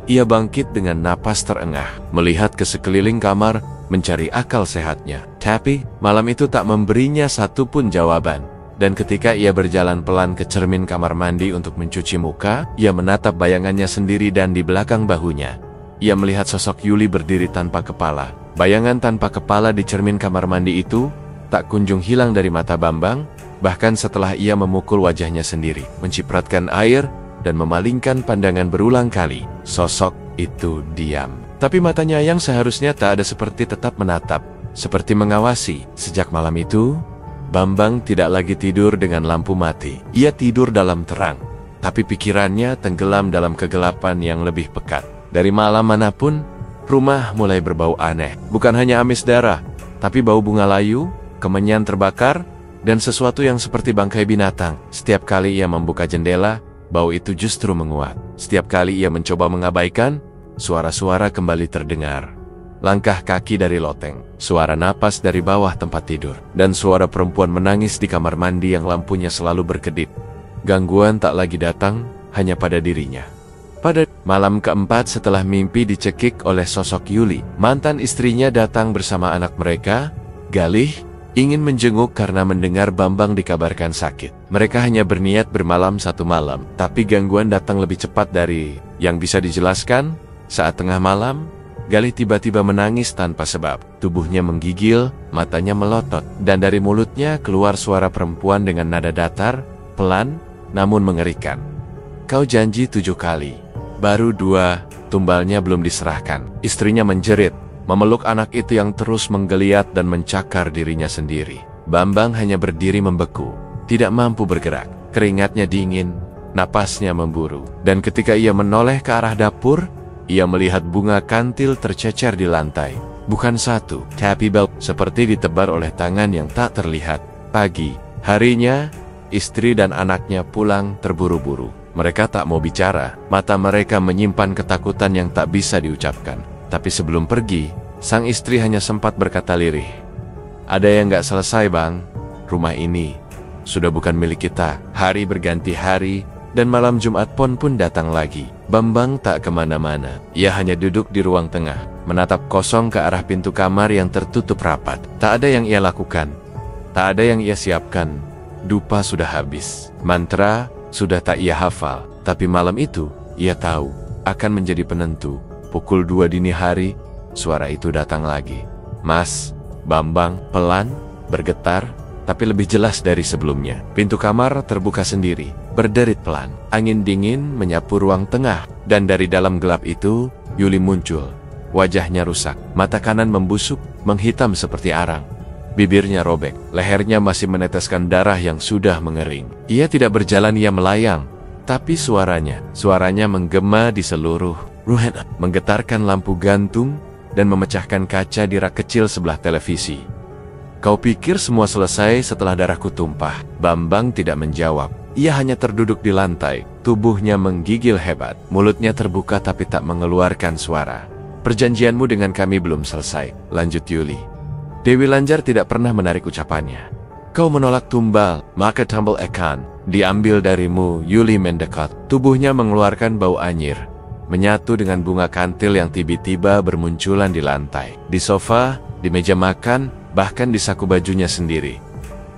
Ia bangkit dengan napas terengah, melihat ke sekeliling kamar, mencari akal sehatnya. Tapi, malam itu tak memberinya satu pun jawaban. Dan ketika ia berjalan pelan ke cermin kamar mandi untuk mencuci muka, ia menatap bayangannya sendiri dan di belakang bahunya. Ia melihat sosok Yuli berdiri tanpa kepala. Bayangan tanpa kepala di cermin kamar mandi itu tak kunjung hilang dari mata Bambang, bahkan setelah ia memukul wajahnya sendiri, mencipratkan air, dan memalingkan pandangan berulang kali. Sosok itu diam. Tapi matanya yang seharusnya tak ada seperti tetap menatap, seperti mengawasi. Sejak malam itu, Bambang tidak lagi tidur dengan lampu mati. Ia tidur dalam terang, tapi pikirannya tenggelam dalam kegelapan yang lebih pekat. Dari malam manapun, rumah mulai berbau aneh. Bukan hanya amis darah, tapi bau bunga layu, kemenyan terbakar, dan sesuatu yang seperti bangkai binatang. Setiap kali ia membuka jendela, bau itu justru menguat. Setiap kali ia mencoba mengabaikan, suara-suara kembali terdengar. Langkah kaki dari loteng, suara napas dari bawah tempat tidur, dan suara perempuan menangis di kamar mandi yang lampunya selalu berkedip. Gangguan tak lagi datang, hanya pada dirinya. Pada malam keempat setelah mimpi dicekik oleh sosok Yuli, mantan istrinya datang bersama anak mereka, Galih, ingin menjenguk karena mendengar Bambang dikabarkan sakit. Mereka hanya berniat bermalam satu malam, tapi gangguan datang lebih cepat dari yang bisa dijelaskan. Saat tengah malam, Galih tiba-tiba menangis tanpa sebab. Tubuhnya menggigil, matanya melotot, dan dari mulutnya keluar suara perempuan dengan nada datar, pelan, namun mengerikan. "Kau janji 7 kali, baru 2, tumbalnya belum diserahkan." Istrinya menjerit, memeluk anak itu yang terus menggeliat dan mencakar dirinya sendiri. Bambang hanya berdiri membeku, tidak mampu bergerak. Keringatnya dingin, napasnya memburu. Dan ketika ia menoleh ke arah dapur, ia melihat bunga kantil tercecer di lantai. Bukan satu, tapi seperti ditebar oleh tangan yang tak terlihat. Pagi harinya, istri dan anaknya pulang terburu-buru. Mereka tak mau bicara, mata mereka menyimpan ketakutan yang tak bisa diucapkan. Tapi sebelum pergi, sang istri hanya sempat berkata lirih, "Ada yang gak selesai, Bang. Rumah ini sudah bukan milik kita." Hari berganti hari, dan malam Jumat pun datang lagi. Bambang tak kemana-mana. Ia hanya duduk di ruang tengah, menatap kosong ke arah pintu kamar yang tertutup rapat. Tak ada yang ia lakukan, tak ada yang ia siapkan. Dupa sudah habis, mantra sudah tak ia hafal. Tapi malam itu, ia tahu, akan menjadi penentu. Pukul 2 dini hari, suara itu datang lagi. "Mas." Bambang pelan, bergetar, tapi lebih jelas dari sebelumnya. Pintu kamar terbuka sendiri, berderit pelan. Angin dingin menyapu ruang tengah, dan dari dalam gelap itu, Yuli muncul. Wajahnya rusak, mata kanan membusuk, menghitam seperti arang. Bibirnya robek, lehernya masih meneteskan darah yang sudah mengering. Ia tidak berjalan, ia melayang. Tapi suaranya menggema di seluruh ruangan, menggetarkan lampu gantung, dan memecahkan kaca di rak kecil sebelah televisi. Kau pikir semua selesai setelah darahku tumpah? Bambang tidak menjawab. Ia hanya terduduk di lantai, tubuhnya menggigil hebat. Mulutnya terbuka tapi tak mengeluarkan suara. Perjanjianmu dengan kami belum selesai, lanjut Yuli. Dewi Lanjar tidak pernah menarik ucapannya. Kau menolak tumbal, maka tumbal akan diambil darimu. Yuli mendekat, tubuhnya mengeluarkan bau anyir, menyatu dengan bunga kantil yang tiba-tiba bermunculan di lantai, di sofa, di meja makan, bahkan di saku bajunya sendiri.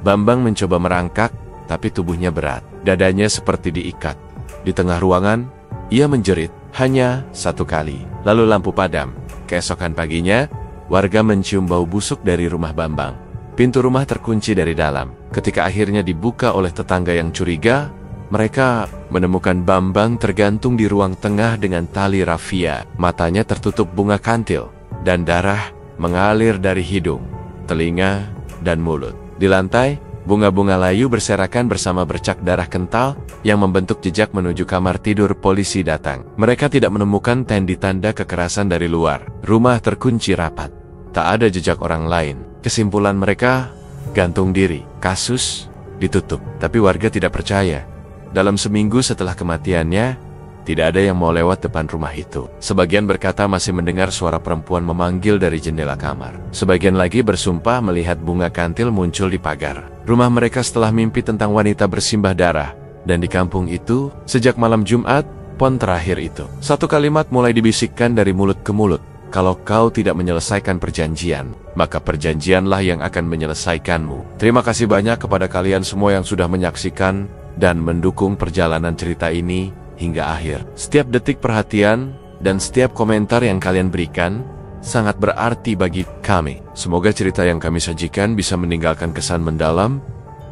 Bambang mencoba merangkak, tapi tubuhnya berat. Dadanya seperti diikat. Di tengah ruangan, ia menjerit, hanya satu kali. Lalu lampu padam. Keesokan paginya, warga mencium bau busuk dari rumah Bambang. Pintu rumah terkunci dari dalam. Ketika akhirnya dibuka oleh tetangga yang curiga, mereka menemukan Bambang tergantung di ruang tengah dengan tali rafia. Matanya tertutup bunga kantil, dan darah mengalir dari hidung, telinga, dan mulut. Di lantai, bunga-bunga layu berserakan bersama bercak darah kental yang membentuk jejak menuju kamar tidur. Polisi datang. Mereka tidak menemukan tanda kekerasan dari luar. Rumah terkunci rapat. Tak ada jejak orang lain. Kesimpulan mereka, gantung diri. Kasus ditutup. Tapi warga tidak percaya. Dalam seminggu setelah kematiannya, tidak ada yang mau lewat depan rumah itu. Sebagian berkata masih mendengar suara perempuan memanggil dari jendela kamar. Sebagian lagi bersumpah melihat bunga kantil muncul di pagar rumah mereka setelah mimpi tentang wanita bersimbah darah. Dan di kampung itu, sejak malam Jumat, pon terakhir itu, satu kalimat mulai dibisikkan dari mulut ke mulut. Kalau kau tidak menyelesaikan perjanjian, maka perjanjianlah yang akan menyelesaikanmu. Terima kasih banyak kepada kalian semua yang sudah menyaksikan dan mendukung perjalanan cerita ini hingga akhir. Setiap detik perhatian dan setiap komentar yang kalian berikan sangat berarti bagi kami. Semoga cerita yang kami sajikan bisa meninggalkan kesan mendalam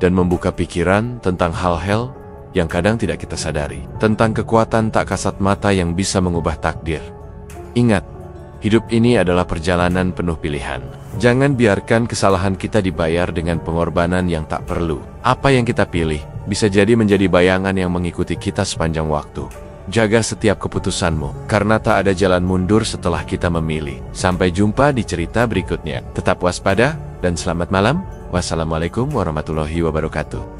dan membuka pikiran tentang hal-hal yang kadang tidak kita sadari. Tentang kekuatan tak kasat mata yang bisa mengubah takdir. Ingat, hidup ini adalah perjalanan penuh pilihan. Jangan biarkan kesalahan kita dibayar dengan pengorbanan yang tak perlu. Apa yang kita pilih bisa jadi menjadi bayangan yang mengikuti kita sepanjang waktu. Jaga setiap keputusanmu, karena tak ada jalan mundur setelah kita memilih. Sampai jumpa di cerita berikutnya. Tetap waspada, dan selamat malam. Wassalamualaikum warahmatullahi wabarakatuh.